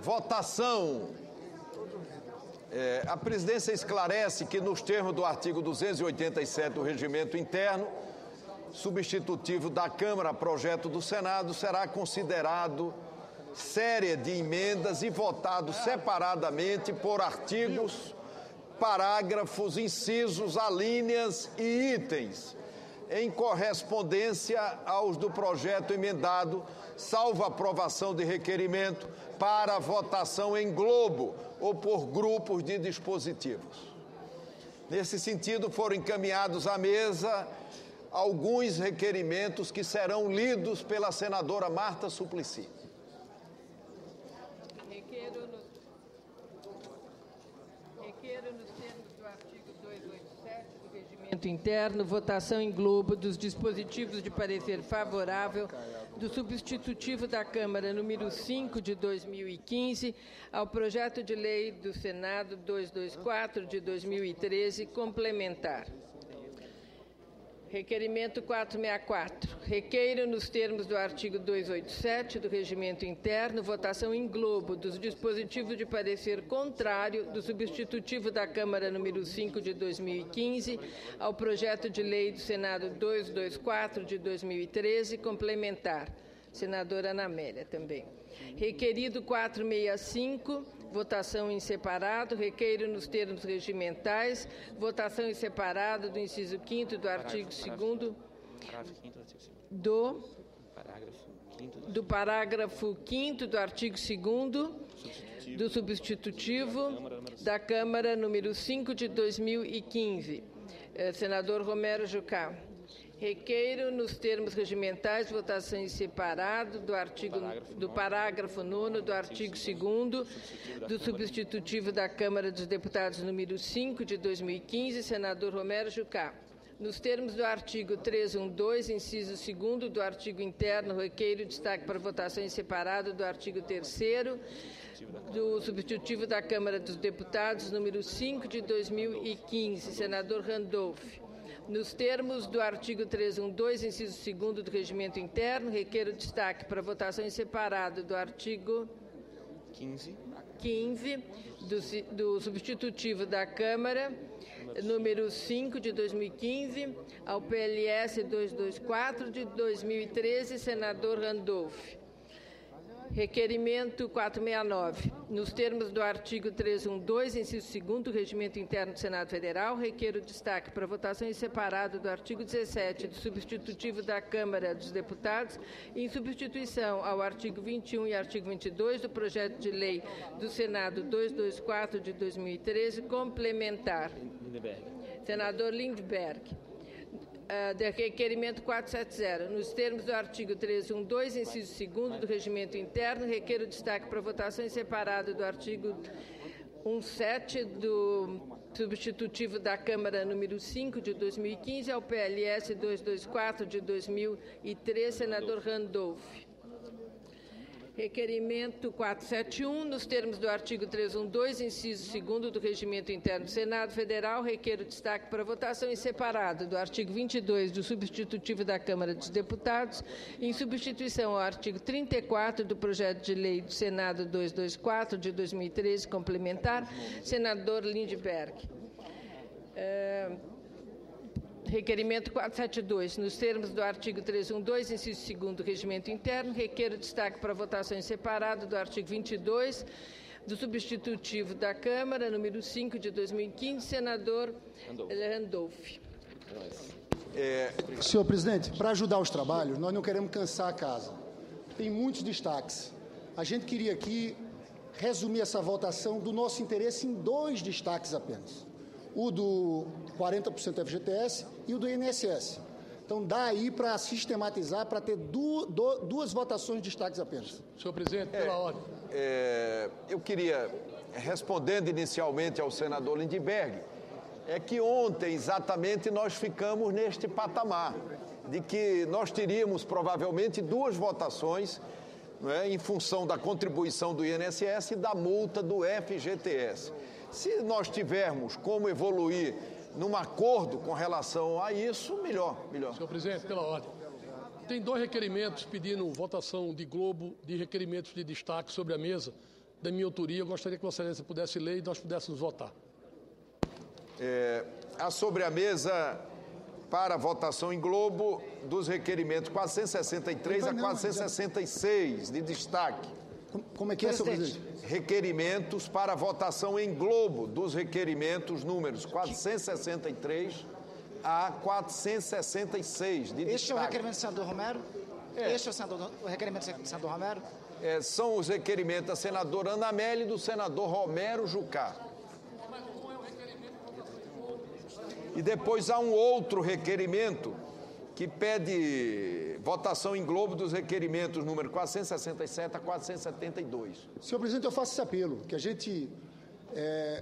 Votação. A presidência esclarece que, nos termos do artigo 287 do Regimento Interno, substitutivo da Câmara a projeto do Senado, será considerado série de emendas e votado separadamente por artigos, parágrafos, incisos, alíneas e itens, em correspondência aos do projeto emendado, salvo aprovação de requerimento para votação em globo ou por grupos de dispositivos. Nesse sentido, foram encaminhados à mesa alguns requerimentos que serão lidos pela senadora Marta Suplicy. Requeiro nos termos do artigo 287 do Regimento Interno, votação em globo dos dispositivos de parecer favorável do substitutivo da Câmara número 5 de 2015 ao projeto de lei do Senado 224 de 2013 complementar. Requerimento 464. Requeiro, nos termos do artigo 287 do Regimento Interno, votação em globo dos dispositivos de parecer contrário do substitutivo da Câmara número 5 de 2015 ao projeto de lei do Senado 224 de 2013 complementar. Senadora Ana Amélia também. Requerido 465, votação em separado. Requeiro nos termos regimentais, votação em separado do inciso 5º do artigo 2º do parágrafo 5º do artigo 2º do substitutivo da Câmara número 5 de 2015. Senador Romero Jucá. Requeiro, nos termos regimentais, votação em separado do parágrafo 9º do artigo 2º do substitutivo da Câmara dos Deputados número 5 de 2015, senador Romero Jucá. Nos termos do artigo 312, inciso 2º do artigo interno, requeiro destaque para votação em separado do artigo 3º do substitutivo da Câmara dos Deputados número 5 de 2015, senador Randolph. Nos termos do artigo 312, inciso 2º do Regimento Interno, requeiro destaque para votação em separado do artigo 15 do substitutivo da Câmara, número 5 de 2015, ao PLS 224 de 2013, senador Randolph. Requerimento 469. Nos termos do artigo 312, inciso 2º do Regimento Interno do Senado Federal, requeiro destaque para votação em separado do artigo 17 do substitutivo da Câmara dos Deputados, em substituição ao artigo 21 e artigo 22 do projeto de lei do Senado 224 de 2013, complementar. Senador Lindbergh. De requerimento 470. Nos termos do artigo 312, inciso 2º do Regimento Interno, requeiro destaque para votação em separado do artigo 17 do substitutivo da Câmara número 5 de 2015 ao PLS 224 de 2003, senador Randolph. Requerimento 471, nos termos do artigo 312, inciso 2º do Regimento Interno do Senado Federal, requeiro destaque para votação em separado do artigo 22 do substitutivo da Câmara dos Deputados, em substituição ao artigo 34 do projeto de lei do Senado 224 de 2013, complementar, senador Lindbergh. Requerimento 472. Nos termos do artigo 312, inciso 2º do Regimento Interno, requeiro destaque para votação em separado do artigo 22 do substitutivo da Câmara, número 5 de 2015, senador Randolph. Senhor presidente, para ajudar os trabalhos, nós não queremos cansar a casa. Tem muitos destaques. A gente queria aqui resumir essa votação do nosso interesse em 2 destaques apenas. O do 40% FGTS e o do INSS. Então, dá aí para sistematizar, para ter duas votações de destaques apenas. Senhor presidente, pela ordem. Eu queria, respondendo inicialmente ao senador Lindbergh, é que ontem, exatamente, nós ficamos neste patamar, de que nós teríamos, provavelmente, 2 votações, não é, em função da contribuição do INSS e da multa do FGTS. Se nós tivermos como evoluir num acordo com relação a isso, melhor. Senhor presidente, pela ordem. Tem 2 requerimentos pedindo votação de globo de requerimentos de destaque sobre a mesa da minha autoria. Eu gostaria que Vossa Excelência pudesse ler e nós pudéssemos votar. Há sobre a mesa para votação em globo dos requerimentos 463 a 466 de destaque. Como é que é, senhor presidente? Requerimentos para votação em globo dos requerimentos números 463 a 466 de destaque. Este é o requerimento do senador Romero? Este é o requerimento do senador Romero? São os requerimentos da senadora Ana Amélia e do senador Romero Jucá. E depois há um outro requerimento que pede votação em globo dos requerimentos número 467 a 472. Senhor presidente, eu faço esse apelo, que a gente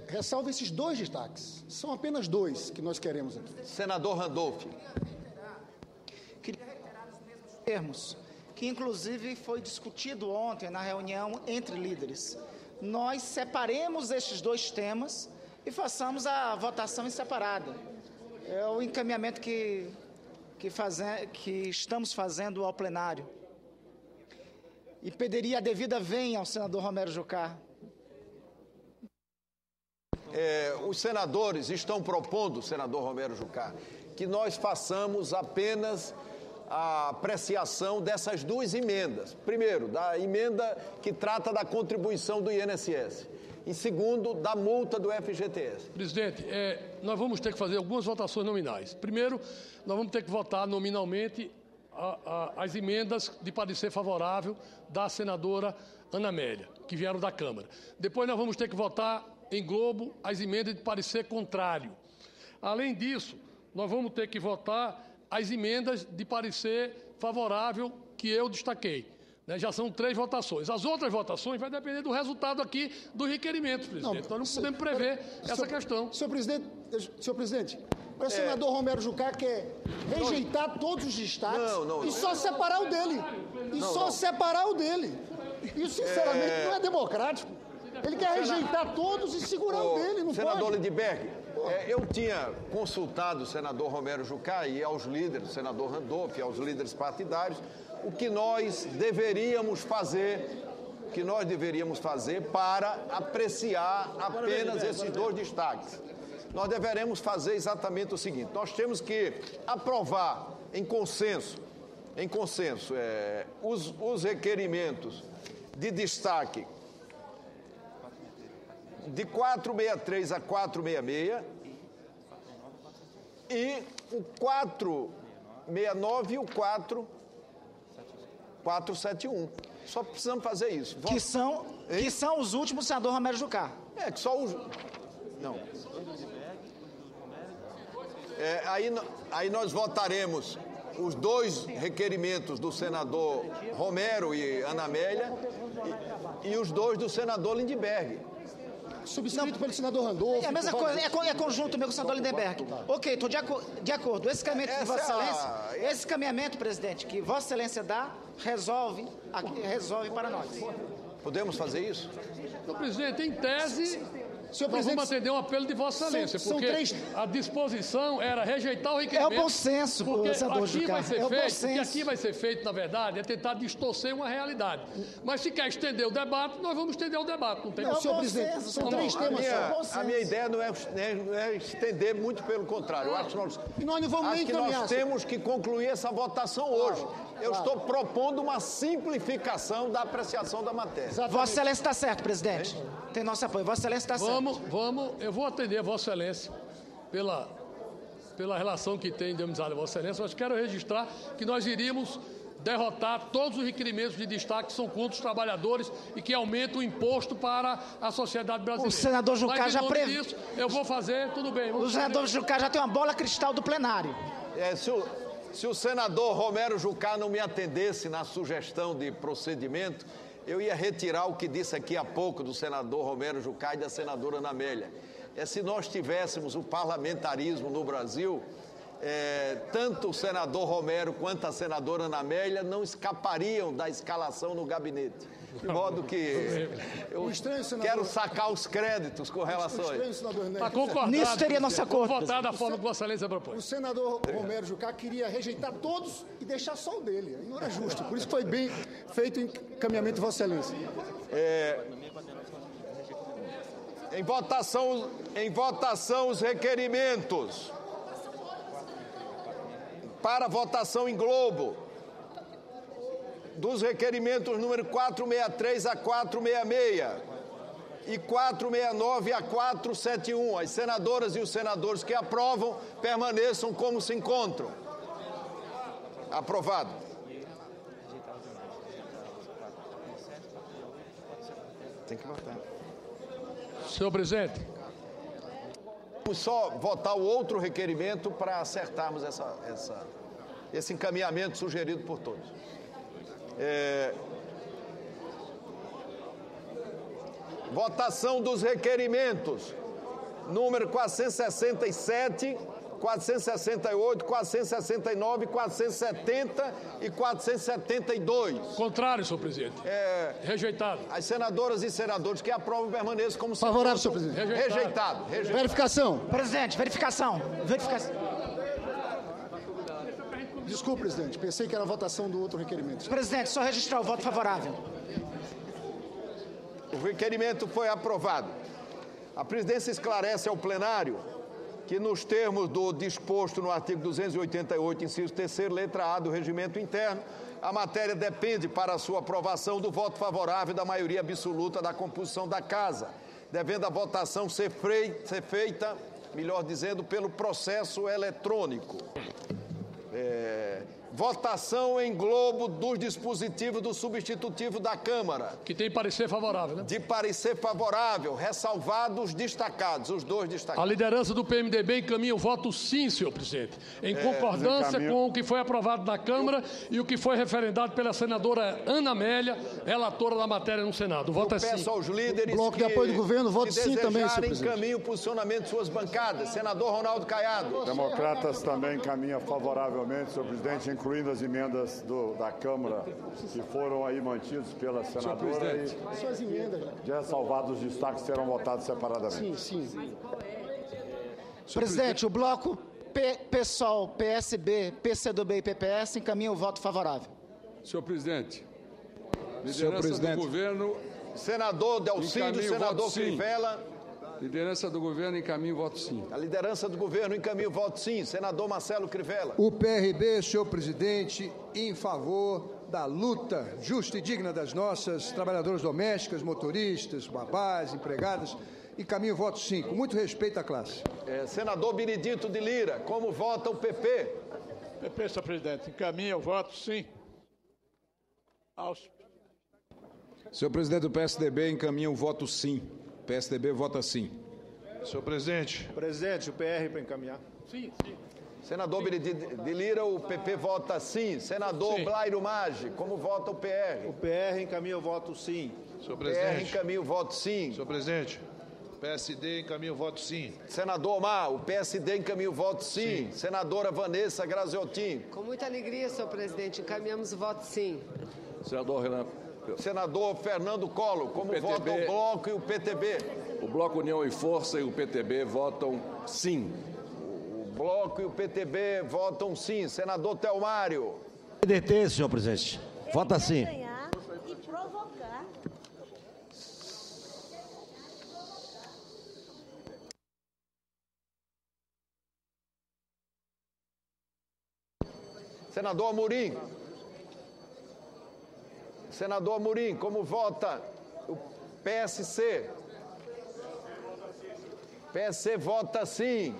ressalve esses dois destaques. São apenas dois que nós queremos aqui. Senador Randolph. Queria reiterar os mesmos termos, que inclusive foi discutido ontem na reunião entre líderes. Nós separemos estes dois temas e façamos a votação em separada. É o encaminhamento que estamos fazendo ao plenário. E pediria a devida venha ao senador Romero Jucá. Os senadores estão propondo, senador Romero Jucá, que nós façamos apenas a apreciação dessas duas emendas. Primeiro, da emenda que trata da contribuição do INSS. E segundo, da multa do FGTS. Presidente, nós vamos ter que fazer algumas votações nominais. Primeiro, nós vamos ter que votar nominalmente as emendas de parecer favorável da senadora Ana Amélia, que vieram da Câmara. Depois nós vamos ter que votar em globo as emendas de parecer contrário. Além disso, nós vamos ter que votar as emendas de parecer favorável que eu destaquei. Já são 3 votações. As outras votações vai depender do resultado aqui dos requerimentos, presidente. Nós não podemos prever essa questão. Senhor presidente, o senador Romero Jucá quer rejeitar todos os destaques e só separar o dele. Separar o dele. Isso, sinceramente, não é democrático. Ele quer rejeitar todos e segurar o dele, não senador pode. Lindbergh, eu tinha consultado o senador Romero Jucá e aos líderes, o senador Randolph, e aos líderes partidários, o que nós deveríamos fazer para apreciar apenas esses dois destaques. Nós deveremos fazer exatamente o seguinte: nós temos que aprovar em consenso, os requerimentos de destaque de 463 a 466 e o 469 e o 471. Só precisamos fazer isso. Que são os últimos, senador Romero Jucá. Que só os... Não. Aí nós votaremos os dois requerimentos do senador Romero e Ana Amélia e os dois do senador Lindbergh. Subscrito pelo senador Randolph. É a mesma coisa, é conjunto meu com o senador Lindbergh. Ok, estou de acordo. Esse caminhamento de Vossa Excelência, esse caminhamento, presidente, que Vossa Excelência dá, resolve para nós. Podemos fazer isso? Então, presidente, em tese, nós vamos atender um apelo de Vossa Excelência, porque a disposição era rejeitar o requerimento. É o bom senso, senador Jucá. Aqui vai ser feito, na verdade, é tentar distorcer uma realidade. Mas se quer estender o debate, nós vamos estender o debate. Não tem senhor presidente, são 3 temas. A minha ideia não é estender, muito pelo contrário. Eu acho que nós temos que concluir essa votação hoje. Eu estou propondo uma simplificação da apreciação da matéria. Exatamente. Vossa Excelência está certo, presidente. Tem nosso apoio. Vossa Excelência está certo. Eu vou atender a Vossa Excelência pela relação que tem de amizade a Vossa Excelência, mas quero registrar que nós iríamos derrotar todos os requerimentos de destaque que são contra os trabalhadores e que aumentam o imposto para a sociedade brasileira. O senador Jucá já previu. Eu vou fazer, tudo bem. O senador Jucá já tem uma bola cristal do plenário. Se o senador Romero Jucá não me atendesse na sugestão de procedimento, eu ia retirar o que disse aqui há pouco do senador Romero Jucá e da senadora Ana Amélia. Se nós tivéssemos o parlamentarismo no Brasil, tanto o senador Romero quanto a senadora Ana Amélia não escapariam da escalação no gabinete. De modo que eu quero sacar os créditos com relação a isso. Está concordado. Nisso teria nosso acordo. Vou votar da forma que Vossa Excelência propõe. O senador Romero Jucá queria rejeitar todos e deixar só o dele. Não era justo. Por isso foi bem feito o encaminhamento de Vossa Excelência. Em votação os requerimentos. Para votação em globo. Dos requerimentos número 463 a 466 e 469 a 471. As senadoras e os senadores que aprovam permaneçam como se encontram. Aprovado. Tem que votar. Senhor presidente. Vamos só votar o outro requerimento para acertarmos esse encaminhamento sugerido por todos. Votação dos requerimentos, número 467, 468, 469, 470 e 472. Contrário, senhor presidente. Rejeitado. As senadoras e senadores que aprovam permaneçam como se favorável, senhor presidente. Rejeitado. Verificação. Presidente, verificação. Desculpe, presidente. Pensei que era a votação do outro requerimento. Presidente, só registrar o voto favorável. O requerimento foi aprovado. A presidência esclarece ao plenário que, nos termos do disposto no artigo 288, inciso 3º, letra A do regimento interno, a matéria depende para a sua aprovação do voto favorável da maioria absoluta da composição da Casa, devendo a votação ser feita, melhor dizendo, pelo processo eletrônico. Votação em globo dos dispositivos do substitutivo da Câmara. Que tem parecer favorável, né? De parecer favorável, ressalvados destacados, os dois destacados. A liderança do PMDB encaminha o voto sim, senhor presidente, em concordância com o que foi aprovado na Câmara e o que foi referendado pela senadora Ana Amélia, relatora da matéria no Senado. O voto é sim. Peço aos líderes Bloco de apoio do governo, voto sim também, senhor presidente. Encaminhe o posicionamento de suas bancadas. Senador Ronaldo Caiado. Democratas também encaminha favoravelmente, senhor presidente, incluindo as emendas da Câmara que foram aí mantidas pela senadora e Suas emendas. de ressalvados os destaques serão votados separadamente. Sim. Presidente, o bloco PSOL, PSB, PCdoB e PPS encaminha o voto favorável. Senhor presidente, liderança do governo... Senador Delcídio, senador Crivella. Liderança do governo encaminha o voto sim. A liderança do governo encaminha o voto sim. Senador Marcelo Crivella. O PRB, senhor presidente, em favor da luta justa e digna das nossas trabalhadoras domésticas, motoristas, babás, empregadas, encaminha o voto sim, com muito respeito à classe. Senador Benedito de Lira, como vota o PP? PP, senhor presidente, encaminha o voto sim. Senhor presidente do PSDB, encaminha o voto sim. PSDB vota sim. Senhor presidente. Presidente, o PR para encaminhar. Sim. Senador Benedito de Lira, o PP vota sim. Senador Blairo Maggi, como vota o PR? O PR encaminha o voto sim. Senhor PR encaminha o voto sim. Senhor presidente, PSD encaminha o voto sim. Senador Omar, o PSD encaminha o voto sim. Senadora Vanessa Graziotin. Com muita alegria, senhor presidente, encaminhamos o voto sim. Senador Renan. Senador Fernando Collor, como vota o Bloco e o PTB? O Bloco União e Força e o PTB votam sim. O Bloco e o PTB votam sim. Senador Telmário. PDT, senhor presidente. Vota sim. E provocar. Senador Amorim. Senador Amorim, como vota o PSC? PSC vota sim.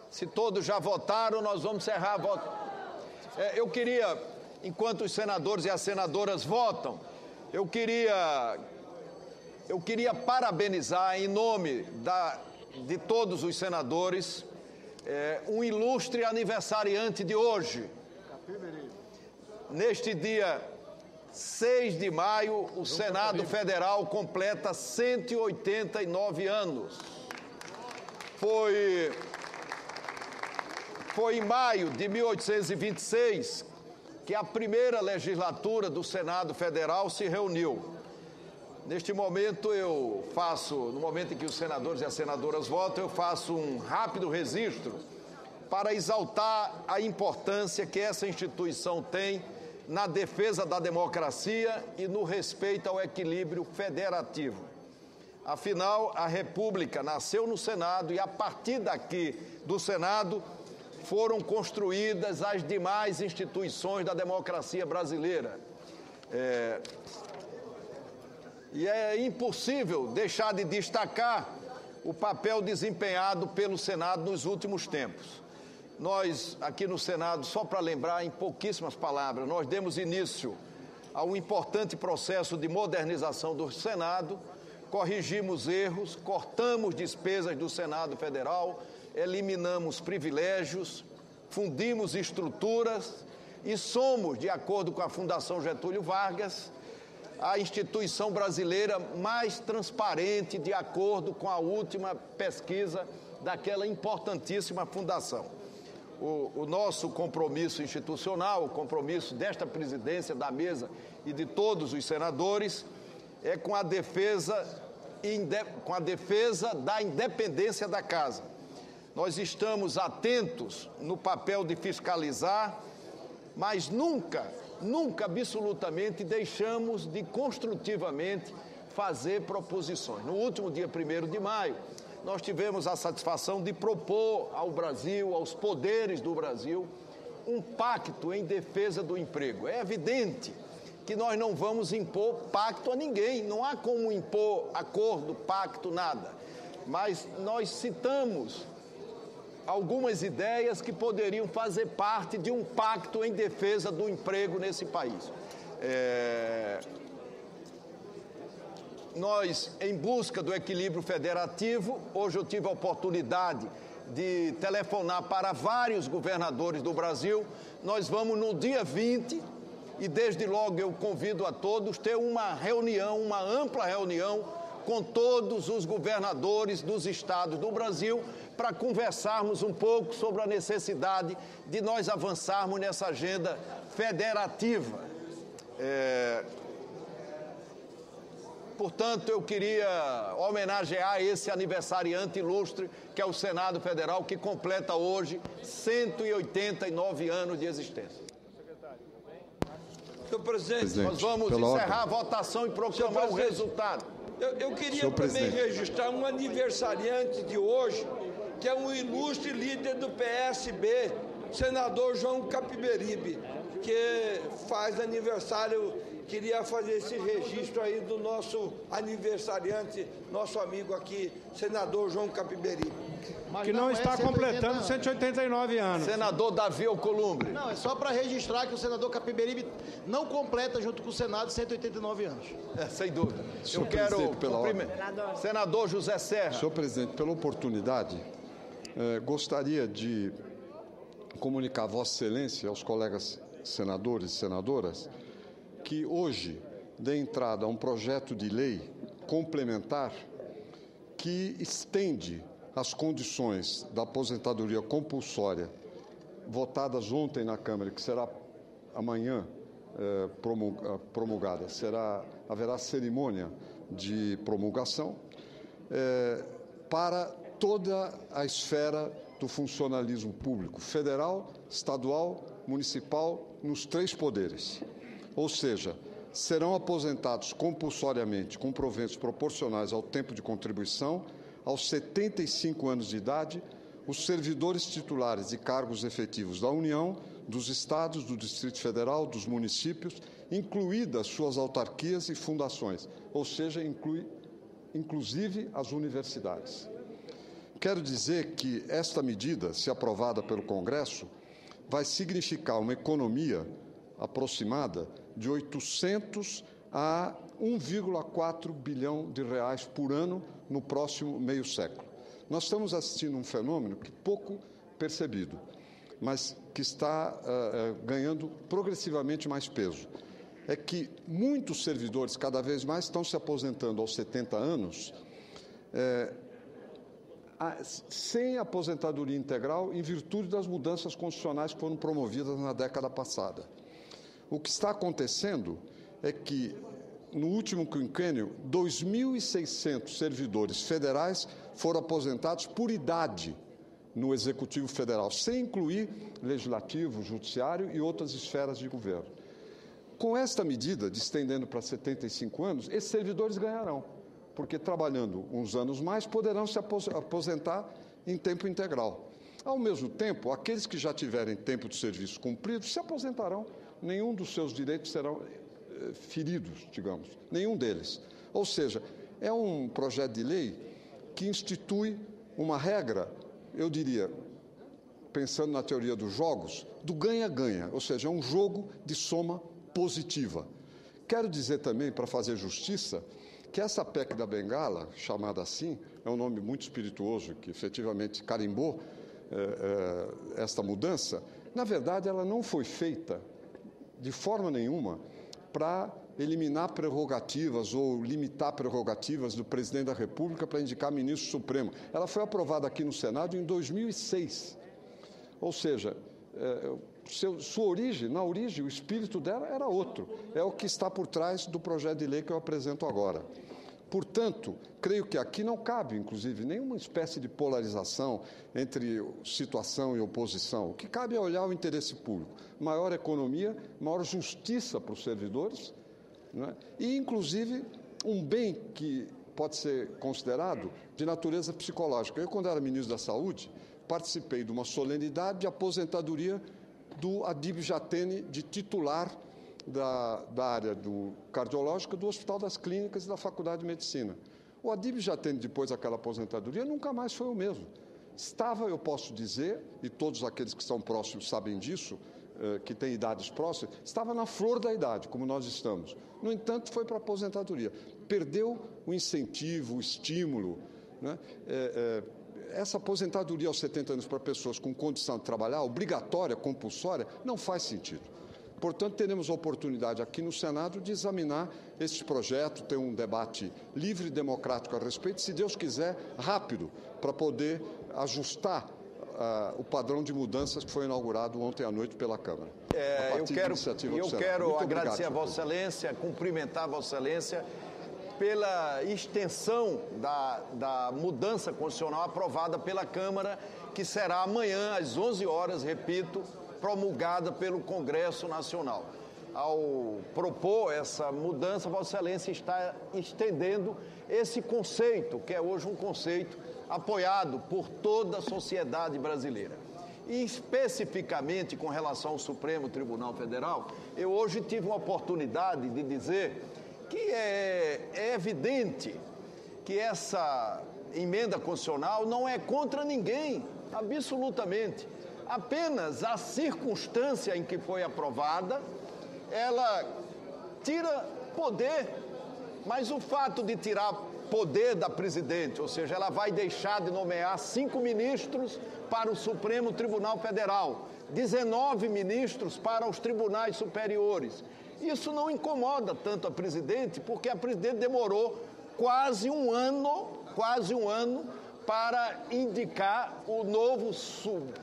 Se todos já votaram, nós vamos encerrar a votação. Eu queria, enquanto os senadores e as senadoras votam, eu queria parabenizar em nome de todos os senadores um ilustre aniversariante de hoje. Neste dia 6 de maio, o Senado Federal completa 189 anos. Foi em maio de 1826 que a primeira legislatura do Senado Federal se reuniu. Neste momento no momento em que os senadores e as senadoras votam, eu faço um rápido registro para exaltar a importância que essa instituição tem na defesa da democracia e no respeito ao equilíbrio federativo. Afinal, a República nasceu no Senado e, a partir daqui do Senado, foram construídas as demais instituições da democracia brasileira. E é impossível deixar de destacar o papel desempenhado pelo Senado nos últimos tempos. Nós, aqui no Senado, só para lembrar em pouquíssimas palavras, nós demos início a um importante processo de modernização do Senado, corrigimos erros, cortamos despesas do Senado Federal, eliminamos privilégios, fundimos estruturas e somos, de acordo com a Fundação Getúlio Vargas, a instituição brasileira mais transparente, de acordo com a última pesquisa daquela importantíssima fundação. O nosso compromisso institucional, o compromisso desta presidência da mesa e de todos os senadores, é com a defesa da independência da Casa. Nós estamos atentos no papel de fiscalizar, mas nunca absolutamente deixamos de construtivamente fazer proposições. No último dia 1º de maio, nós tivemos a satisfação de propor ao Brasil, aos poderes do Brasil, um pacto em defesa do emprego. É evidente que nós não vamos impor pacto a ninguém, não há como impor acordo, pacto, nada. Mas nós citamos algumas ideias que poderiam fazer parte de um pacto em defesa do emprego nesse país. Nós, em busca do equilíbrio federativo, hoje eu tive a oportunidade de telefonar para vários governadores do Brasil. Nós vamos no dia 20, e desde logo eu convido a todos ter uma reunião, uma ampla reunião com todos os governadores dos estados do Brasil para conversarmos um pouco sobre a necessidade de nós avançarmos nessa agenda federativa. Portanto, eu queria homenagear esse aniversariante ilustre, que é o Senado Federal, que completa hoje 189 anos de existência. Senhor presidente, nós vamos encerrar a votação e proclamar o resultado. Eu queria também registrar um aniversariante de hoje, que é um ilustre líder do PSB, senador João Capiberibe, que faz aniversário. Queria fazer esse registro aí do nosso aniversariante, nosso amigo aqui, senador João Capiberibe. Que não está completando 189 anos. Senador Davi Alcolumbre. Não, é só para registrar que o senador Capiberibe não completa, junto com o Senado, 189 anos. Sem dúvida. Senhor presidente, pela ordem. Senador José Serra. Senhor presidente, pela oportunidade, gostaria de comunicar a Vossa Excelência, aos colegas senadores e senadoras, que hoje dê entrada a um projeto de lei complementar que estende as condições da aposentadoria compulsória votadas ontem na Câmara, que será amanhã promulgada, haverá cerimônia de promulgação, para toda a esfera do funcionalismo público, federal, estadual, municipal, nos 3 poderes. Ou seja, serão aposentados compulsoriamente com proventos proporcionais ao tempo de contribuição, aos 75 anos de idade, os servidores titulares de cargos efetivos da União, dos Estados, do Distrito Federal, dos municípios, incluídas suas autarquias e fundações, ou seja, inclusive as universidades. Quero dizer que esta medida, se aprovada pelo Congresso, vai significar uma economia aproximada de 800 a 1,4 bilhão de reais por ano no próximo meio século. Nós estamos assistindo um fenômeno que pouco percebido, mas que está ganhando progressivamente mais peso. É que muitos servidores, cada vez mais, estão se aposentando aos 70 anos, sem aposentadoria integral, em virtude das mudanças constitucionais que foram promovidas na década passada. O que está acontecendo é que no último quinquênio, 2.600 servidores federais foram aposentados por idade no Executivo Federal, sem incluir Legislativo, Judiciário e outras esferas de governo. Com esta medida, de estendendo para 75 anos, esses servidores ganharão, porque trabalhando uns anos mais, poderão se aposentar em tempo integral. Ao mesmo tempo, aqueles que já tiverem tempo de serviço cumprido se aposentarão, nenhum dos seus direitos serão feridos, digamos, nenhum deles. Ou seja, é um projeto de lei que institui uma regra, eu diria, pensando na teoria dos jogos, do ganha-ganha, ou seja, é um jogo de soma positiva. Quero dizer também, para fazer justiça, que essa PEC da Bengala, chamada assim, é um nome muito espirituoso, que efetivamente carimbou esta mudança, na verdade ela não foi feita de forma nenhuma para eliminar prerrogativas ou limitar prerrogativas do presidente da República para indicar ministro supremo. Ela foi aprovada aqui no Senado em 2006. Ou seja, na origem, o espírito dela era outro. É o que está por trás do projeto de lei que eu apresento agora. Portanto, creio que aqui não cabe, inclusive, nenhuma espécie de polarização entre situação e oposição. O que cabe é olhar o interesse público. Maior economia, maior justiça para os servidores, né? E, inclusive, um bem que pode ser considerado de natureza psicológica. Eu, quando era ministro da Saúde, participei de uma solenidade de aposentadoria do Adib Jatene, de titular da área cardiológica do Hospital das Clínicas e da Faculdade de Medicina. O Adib Jatene, depois daquela aposentadoria, nunca mais foi o mesmo. Estava, eu posso dizer, e todos aqueles que estão próximos sabem disso, que têm idades próximas, estava na flor da idade, como nós estamos. No entanto, foi para a aposentadoria. Perdeu o incentivo, o estímulo, né? Essa aposentadoria aos 70 anos para pessoas com condição de trabalhar, obrigatória, compulsória, não faz sentido. Portanto, teremos a oportunidade aqui no Senado de examinar esse projeto, ter um debate livre e democrático a respeito, se Deus quiser, rápido, para poder ajustar o padrão de mudanças que foi inaugurado ontem à noite pela Câmara. Eu quero agradecer a Vossa Excelência, cumprimentar a Vossa Excelência pela extensão da mudança constitucional aprovada pela Câmara, que será amanhã às 11 horas, repito, promulgada pelo Congresso Nacional. Ao propor essa mudança, Vossa Excelência está estendendo esse conceito, que é hoje um conceito apoiado por toda a sociedade brasileira. E especificamente com relação ao Supremo Tribunal Federal, eu hoje tive uma oportunidade de dizer que é evidente que essa emenda constitucional não é contra ninguém, absolutamente. Apenas a circunstância em que foi aprovada, ela tira poder, mas o fato de tirar poder da presidente, ou seja, ela vai deixar de nomear 5 ministros para o Supremo Tribunal Federal, 19 ministros para os tribunais superiores. Isso não incomoda tanto a presidente, porque a presidente demorou quase um ano para indicar o novo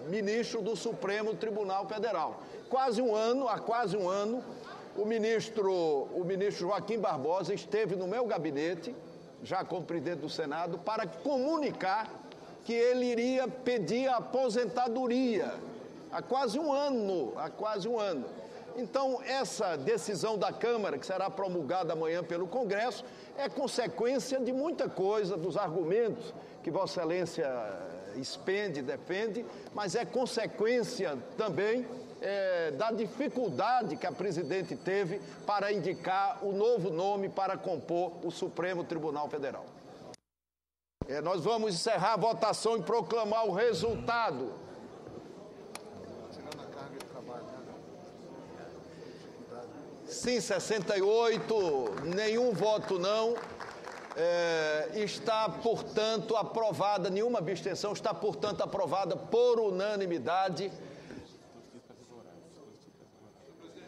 ministro do Supremo Tribunal Federal. Há quase um ano, o ministro Joaquim Barbosa esteve no meu gabinete, já como presidente do Senado, para comunicar que ele iria pedir a aposentadoria. Há quase um ano. Então, essa decisão da Câmara, que será promulgada amanhã pelo Congresso, é consequência de muita coisa, dos argumentos que Vossa Excelência expende, defende, mas é consequência também da dificuldade que a presidente teve para indicar o novo nome para compor o Supremo Tribunal Federal. Nós vamos encerrar a votação e proclamar o resultado. Sim, 68, nenhum voto não. Está, portanto, aprovada, nenhuma abstenção, está, portanto, aprovada por unanimidade.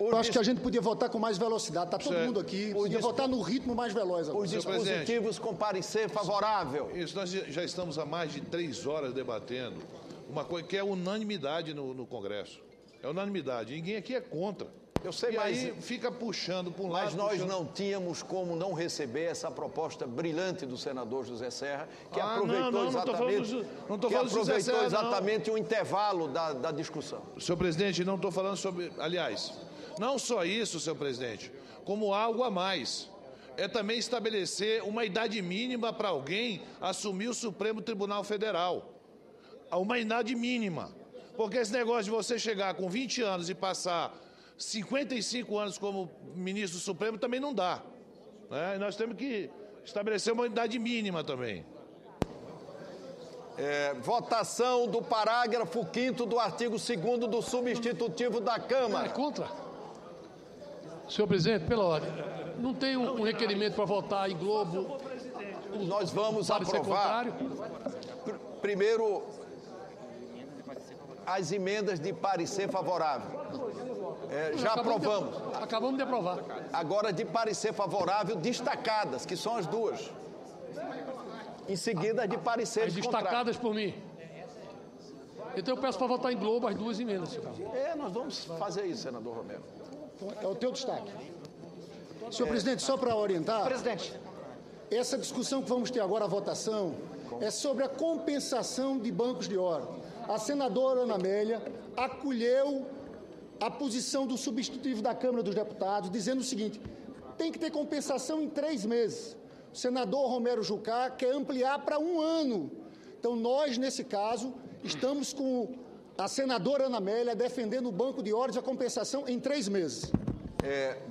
Eu acho que a gente podia votar com mais velocidade, está todo mundo aqui, podia votar no ritmo mais veloz agora. Os dispositivos com parecer favorável. Isso, nós já estamos há mais de 3 horas debatendo uma coisa que é unanimidade no Congresso. É unanimidade, ninguém aqui é contra. Eu sei, e mas aí fica puxando para um lado. Mas nós não tínhamos como não receber essa proposta brilhante do senador José Serra, que aproveitou exatamente o intervalo da discussão. Senhor presidente, não estou falando sobre... Aliás, não só isso, senhor presidente, como algo a mais. É também estabelecer uma idade mínima para alguém assumir o Supremo Tribunal Federal. Uma idade mínima. Porque esse negócio de você chegar com 20 anos e passar 55 anos como ministro do Supremo também não dá. Né? E nós temos que estabelecer uma idade mínima também. Votação do parágrafo 5º do artigo 2º do substitutivo da Câmara. É contra? Senhor presidente, pela ordem, não tem um requerimento para votar em globo? Nós vamos aprovar. Primeiro, as emendas de parecer favorável. Já aprovamos. Acabamos de aprovar. Agora, de parecer favorável, destacadas, que são as duas. Em seguida, de parecer destacadas por mim. Então eu peço para votar em globo as duas emendas, senhor. Nós vamos fazer isso, senador Romero. É o teu destaque. Senhor presidente, só para orientar... Presidente. Essa discussão que vamos ter agora, a votação, é sobre a compensação de bancos de hora. A senadora Ana Amélia acolheu a posição do substitutivo da Câmara dos Deputados, dizendo o seguinte: tem que ter compensação em 3 meses. O senador Romero Jucá quer ampliar para 1 ano. Então, nós, nesse caso, estamos com a senadora Ana Amélia defendendo o banco de horas e a compensação em 3 meses.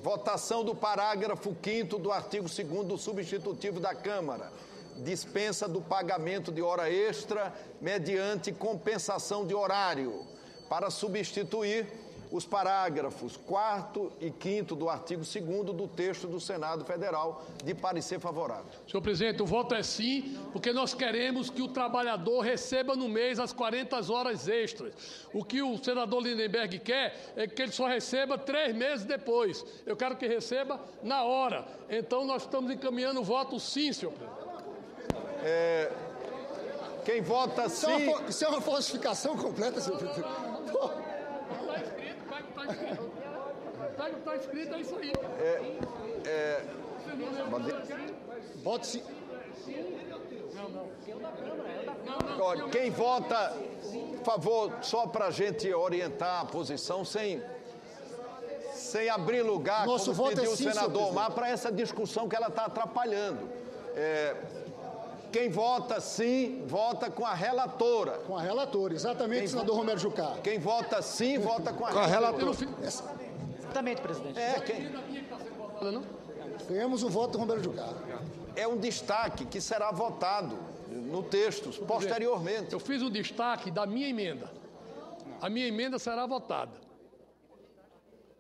Votação do parágrafo 5º do artigo 2º do substitutivo da Câmara. Dispensa do pagamento de hora extra mediante compensação de horário, para substituir os parágrafos 4º e 5º do artigo 2º do texto do Senado Federal, de parecer favorável. Senhor presidente, o voto é sim, porque nós queremos que o trabalhador receba no mês as 40 horas extras. O que o senador Lindenberg quer é que ele só receba 3 meses depois. Eu quero que receba na hora. Então, nós estamos encaminhando o voto sim, senhor presidente. Quem vota sim... Isso é uma falsificação completa, senhor presidente. Está escrito, é isso aí. Vote sim. Quem vota, por favor, só para a gente orientar a posição, sem abrir lugar, Nosso como pediu o sim, senador Omar, para essa discussão que ela está atrapalhando. Quem vota sim, vota com a relatora. Com a relatora, exatamente, senador Romero Jucá. Quem vota sim, vota com a relatora. Exatamente, presidente. Ganhamos o voto do Romero Jucá. É um destaque que será votado no texto, posteriormente. Eu fiz o destaque da minha emenda. A minha emenda será votada.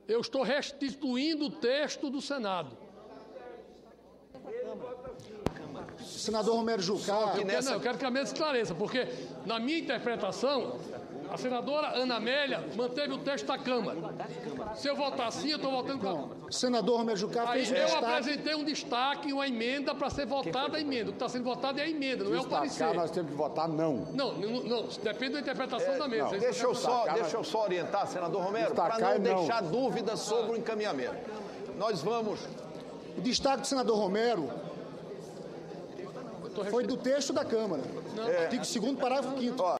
Eu estou restituindo o texto do Senado. Senador Romero Jucá... Eu quero que a mesa esclareça, porque, na minha interpretação, a senadora Ana Amélia manteve o texto da Câmara. Se eu votar sim, eu estou votando com a Câmara. O senador Romero Jucá fez um destaque... Eu apresentei um destaque, uma emenda para ser votada a emenda. O que está sendo votado é a emenda, não é o parecer. Nós temos que votar não. Não, depende da interpretação da mesa. Deixa eu só orientar, senador Romero, para não deixar dúvidas sobre o encaminhamento. Nós vamos... O destaque do senador Romero foi do texto da Câmara. Artigo 2º, parágrafo 5º.